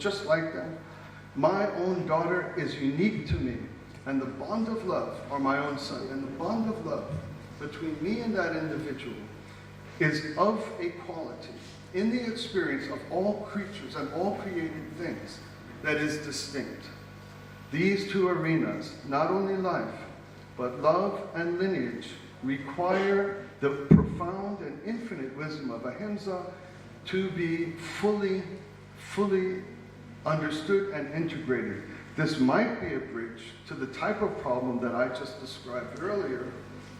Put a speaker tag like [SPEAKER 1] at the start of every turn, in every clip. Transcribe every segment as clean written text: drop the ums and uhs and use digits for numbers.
[SPEAKER 1] just like them. My own daughter is unique to me, and the bond of love, or my own son, and the bond of love between me and that individual is of a quality in the experience of all creatures and all created things that is distinct. These two arenas, not only life, but love and lineage, require the profound and infinite wisdom of ahimsa to be fully understood and integrated. This might be a bridge to the type of problem that I just described earlier,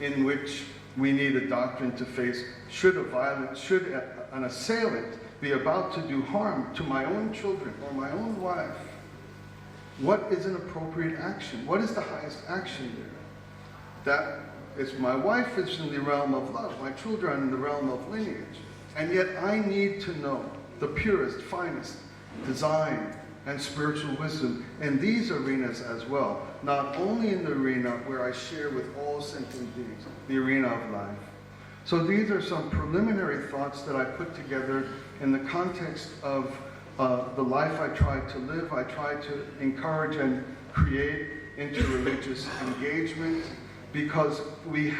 [SPEAKER 1] in which we need a doctrine to face. Should an assailant be about to do harm to my own children or my own wife, what is an appropriate action? What is the highest action there? That is, my wife is in the realm of love, my children are in the realm of lineage, and yet I need to know the purest, finest design and spiritual wisdom in these arenas as well, not only in the arena where I share with all sentient beings, the arena of life. So these are some preliminary thoughts that I put together in the context of the life I try to live. I try to encourage and create interreligious engagement, because we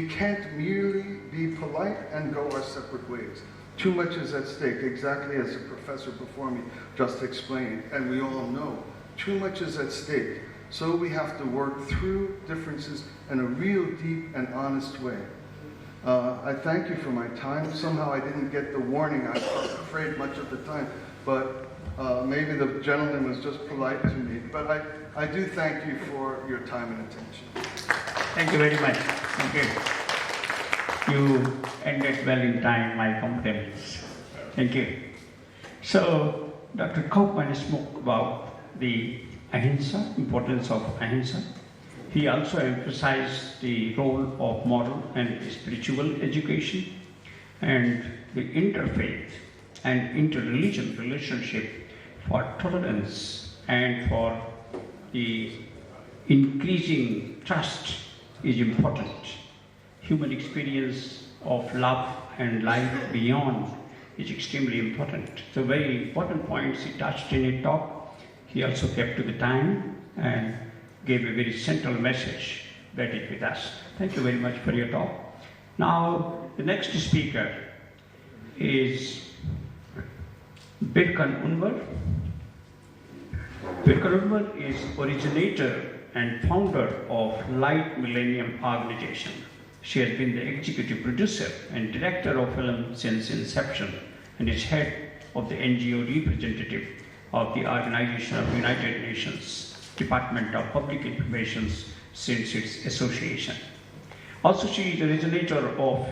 [SPEAKER 1] can't merely be polite and go our separate ways. Too much is at stake, exactly as the professor before me just explained, and we all know. Too much is at stake. So we have to work through differences in a real deep and honest way. I thank you for my time. Somehow I didn't get the warning. I was afraid much of the time, but maybe the gentleman was just polite to me. But I do thank you for your time and attention.
[SPEAKER 2] Thank you very much. Thank you. You ended well in time, my compliments. Thank you. So, Dr. Kaufman spoke about the ahimsa, importance of ahimsa. He also emphasized the role of moral and spiritual education and the interfaith and interreligion relationship for tolerance and for the increasing trust is important. Human experience of love and life beyond is extremely important. So very important points he touched in his talk. He also kept to the time and gave a very central message that is with us. Thank you very much for your talk. Now, the next speaker is Birkan Unvar. Birkan Unvar is originator and founder of Light Millennium Organization. She has been the executive producer and director of film since inception and is head of the NGO representative of the Organization of United Nations Department of Public Information since its association. Also, she is the originator of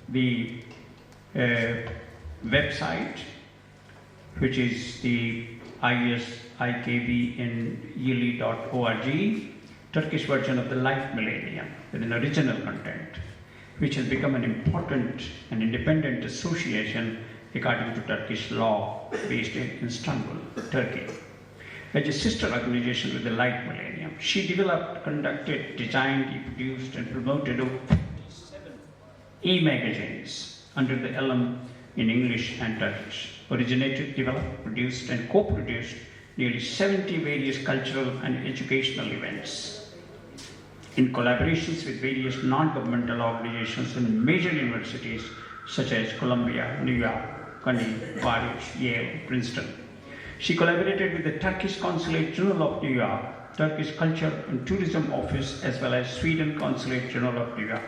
[SPEAKER 2] the website, which is the ISIKBinYili.org, Turkish version of the Life Millennium, with an original content, which has become an important and independent association according to Turkish law, based in Istanbul, Turkey. As a sister organization with the Light Millennium, she developed, conducted, designed, produced, and promoted over 57 e-magazines under the elm in English and Turkish. Originated, developed, produced, and co-produced nearly 70 various cultural and educational events in collaborations with various non-governmental organizations and major universities such as Columbia, New York, Carnegie, Paris, Yale, Princeton. She collaborated with the Turkish Consulate General of New York, Turkish Culture and Tourism Office, as well as Sweden Consulate General of New York.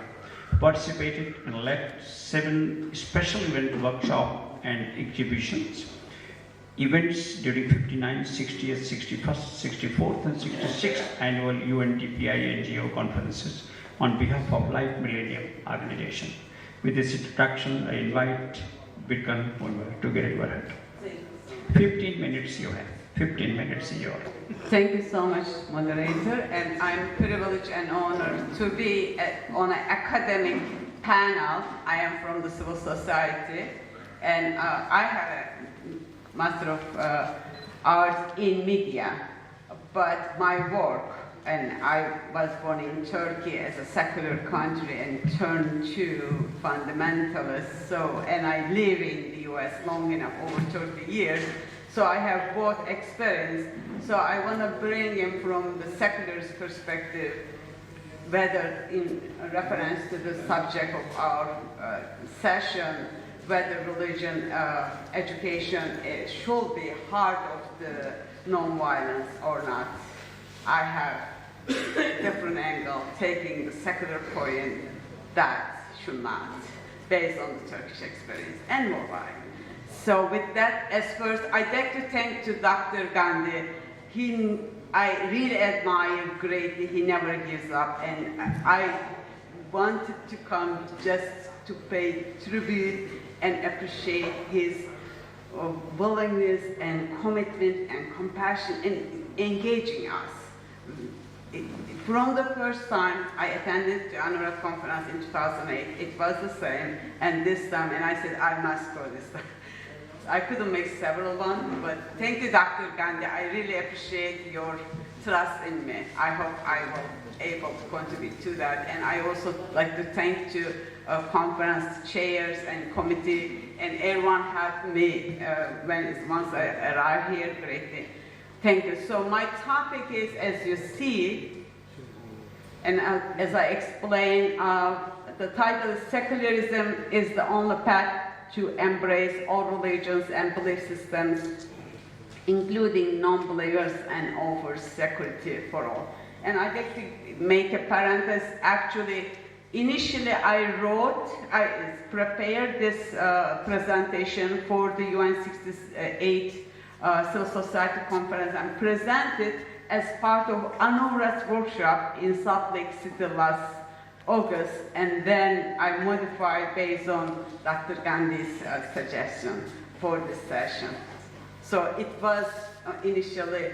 [SPEAKER 2] Participated and led 7 special event workshops and exhibitions. Events during 59th, 60th, 61st, 64th, and 66th annual UNDPI NGO conferences on behalf of Life Millennium Organization. With this introduction, I invite Birkan Unvar to get it ahead. 15 minutes you have. 15 minutes you have.
[SPEAKER 3] Thank you so much, moderator, and I'm privileged and honored to be on an academic panel. I am from the civil society, and I have a Master of Arts in Media, but my work, and I was born in Turkey as a secular country and turned to fundamentalists, and I live in the US long enough, over 30 years, So I have both experience. So I want to bring him from the secularist perspective, whether in reference to the subject of our session, whether religion education should be part of the nonviolence or not. I have a different angle, taking the secular point that should not, based on the Turkish experience and mobile. So with that, as first, I'd like to thank to Dr. Gandhi. I really admire greatly, he never gives up, and I wanted to come just to pay tribute and appreciate his willingness and commitment and compassion in engaging us. From the first time I attended the Annual Conference in 2008, it was the same, and this time, and I said, I must go this time. I couldn't make several ones, but thank you, Dr. Gandhi. I really appreciate your trust in me. I hope I will be able to contribute to that. And I also like to thank to conference chairs and committee, and everyone helped me once I arrived here greatly. Thank you. So my topic is, as you see, and as I explained, the title is Secularism is the Only Path to Embrace All Religions and Belief Systems, including non-believers, and offer security for all. And I'd like to make a parenthesis. Actually, initially I prepared this presentation for the UN 68 Civil Society Conference and presented as part of Anura's workshop in Salt Lake City last August, and then I modified based on Dr. Gandhi's suggestion for this session. So it was initially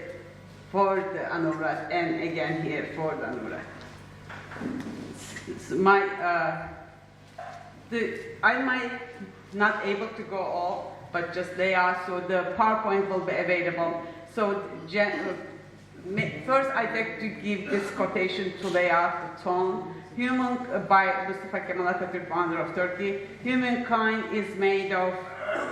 [SPEAKER 3] for the Anura, and again here for the Anura. So I might not able to go all, but just lay out, so the PowerPoint will be available. So first I'd like to give this quotation to lay out the tone. By Mustafa Kemal Atatürk, founder of Turkey, humankind is made of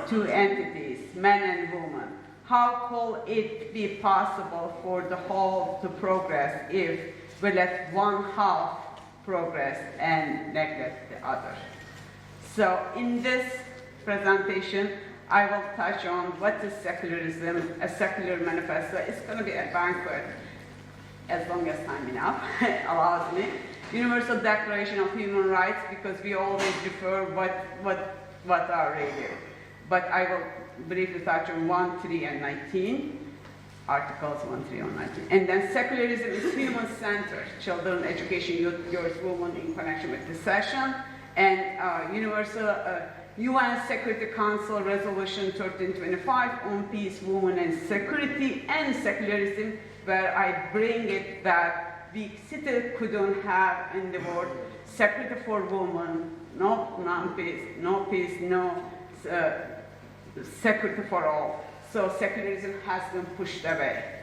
[SPEAKER 3] two entities, man and woman. How could it be possible for the whole to progress if we let one half progress and neglect the other? So in this presentation, I will touch on what is secularism, a secular manifesto. It's going to be a banquet, as long as time enough allows me. Universal Declaration of Human Rights, because we always refer what are really. But I will briefly touch on 1, 3, and 19, articles 1, 3, and 19. And then secularism is human-centered, children, education, youth, women in connection with this session, and Universal UN Security Council Resolution 1325 on peace, women, and security, and secularism, where I bring it that we still couldn't have in the world security for women, no non-peace, no peace, no security for all. So secularism has been pushed away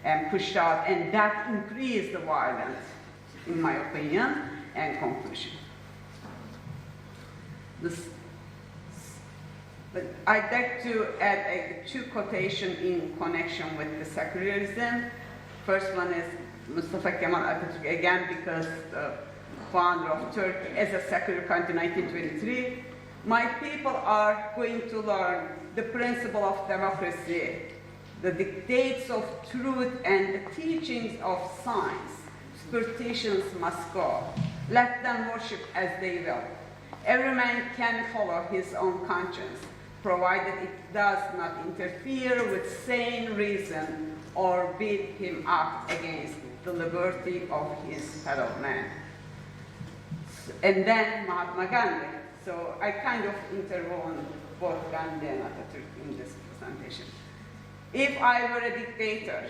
[SPEAKER 3] and pushed out, and that increased the violence, in my opinion, and conclusion. But I'd like to add two quotations in connection with the secularism. First one is Mustafa Kemal Atatürk, again, because the founder of Turkey as a secular country in 1923. My people are going to learn the principle of democracy, the dictates of truth, and the teachings of science. Superstitions must go. Let them worship as they will. Every man can follow his own conscience, provided it does not interfere with sane reason or beat him up against the liberty of his fellow man. And then Mahatma Gandhi. So I kind of interwove both Gandhi and Atatürk in this presentation. If I were a dictator,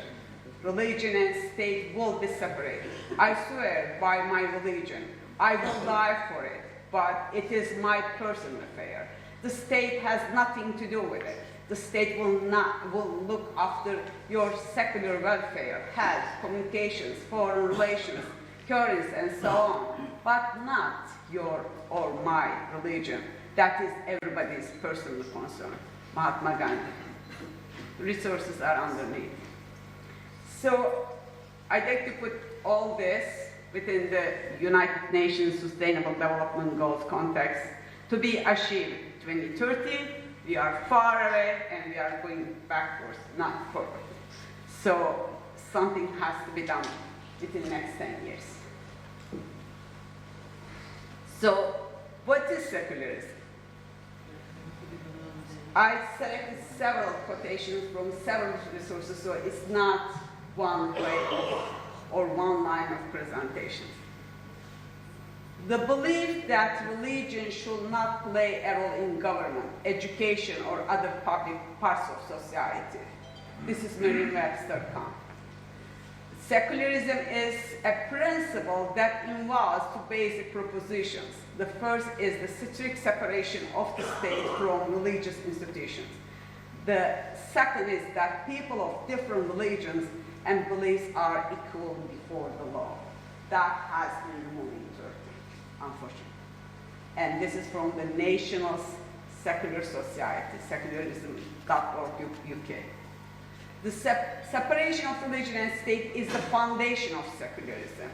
[SPEAKER 3] religion and state will be separated. I swear by my religion, I will die for it, but it is my personal affair. The state has nothing to do with it. The state will look after your secular welfare, health, communications, foreign relations, currency, and so on, but not your or my religion. That is everybody's personal concern. Mahatma Gandhi. resources are underneath. So I'd like to put all this within the United Nations Sustainable Development Goals context to be achieved 2030. We are far away and we are going backwards, not forward. So something has to be done within the next 10 years. So what is secularism? I selected several quotations from several resources, so it's not one way or one line of presentation. The belief that religion should not play a role in government, education, or other public parts of society. This is Merriam-Webster.com. Secularism is a principle that involves two basic propositions. The first is the strict separation of the state from religious institutions. The second is that people of different religions and beliefs are equal before the law. That has been removed in Turkey, unfortunately. And this is from the National Secular Society, secularism.org UK. The separation of religion and state is the foundation of secularism.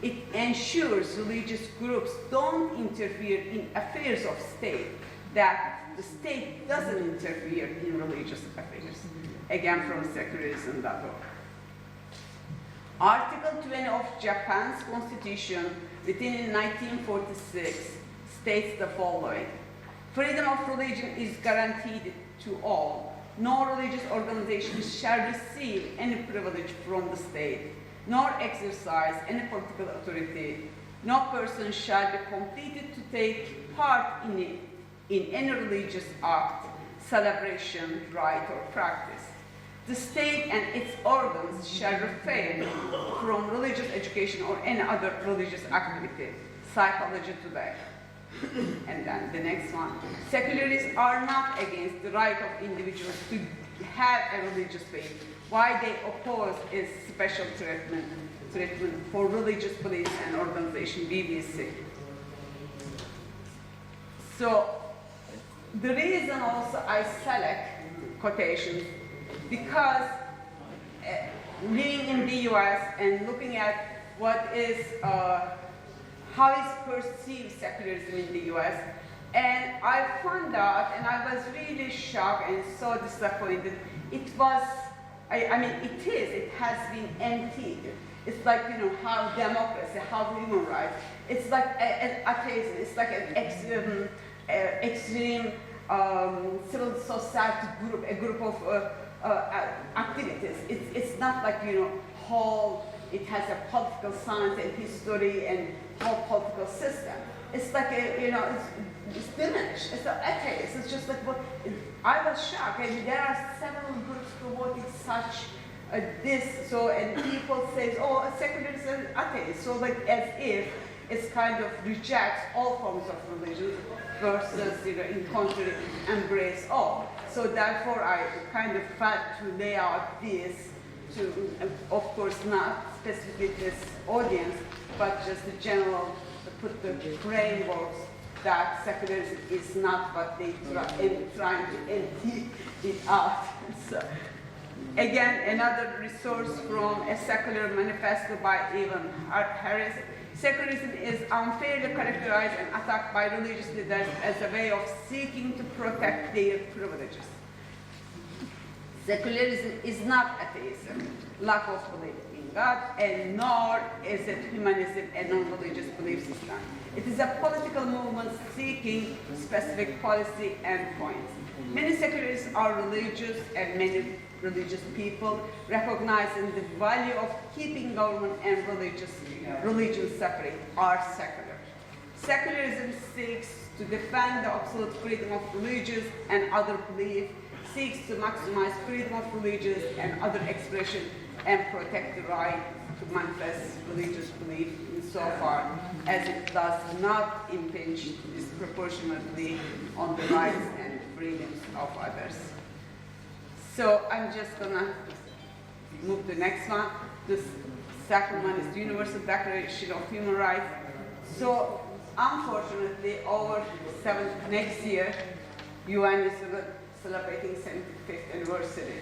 [SPEAKER 3] It ensures religious groups don't interfere in affairs of state, that the state doesn't interfere in religious affairs. Again, from secularism.org. Article 20 of Japan's constitution, written in 1946, states the following: freedom of religion is guaranteed to all. No religious organization shall receive any privilege from the state, nor exercise any political authority. No person shall be compelled to take part in any religious act, celebration, rite, or practice. The state and its organs shall refrain from religious education or any other religious activity, psychology today. And then the next one. Secularists are not against the right of individuals to have a religious faith. Why they oppose is special treatment for religious beliefs and organization, BBC. So the reason also I select quotations, because living in the US and looking at what is how is perceived secularism in the US, and I found out, and I was really shocked and so disappointed. It was, it has been emptied. It's like, how democracy, how human rights, it's like an atheism, it's like an extreme civil society group, a group of activities. It's not like, whole, it has a political science and history and whole political system. It's like, it's diminished. It's an atheist. It's just like, I was shocked. And there are several groups promoting such this. So, and people say, oh, secularism is atheist. So, like, as if it's kind of rejects all forms of religion versus, in contrary, embrace all. So, therefore, I kind of felt to lay out this to, of course, not specifically this audience, but just the general, put the frameworks that secularism is not what they trying to empty it out. So, again, another resource from a secular manifesto by Evan Harris. Secularism is unfairly characterized and attacked by religious leaders as a way of seeking to protect their privileges. Secularism is not atheism, lack of belief in God, and nor is it humanism and non-religious belief system. It is a political movement seeking specific policy endpoints. Many secularists are religious, and many religious people recognizing the value of keeping government and religion separate are secular. Secularism seeks to defend the absolute freedom of religious and other belief, seeks to maximize freedom of religious and other expression, and protect the right to manifest religious belief insofar as it does not impinge disproportionately on the rights and freedoms of others. So I'm just gonna move to the next one. The second one is the Universal Declaration of Human Rights. So unfortunately, next year, UN is celebrating 75th anniversary.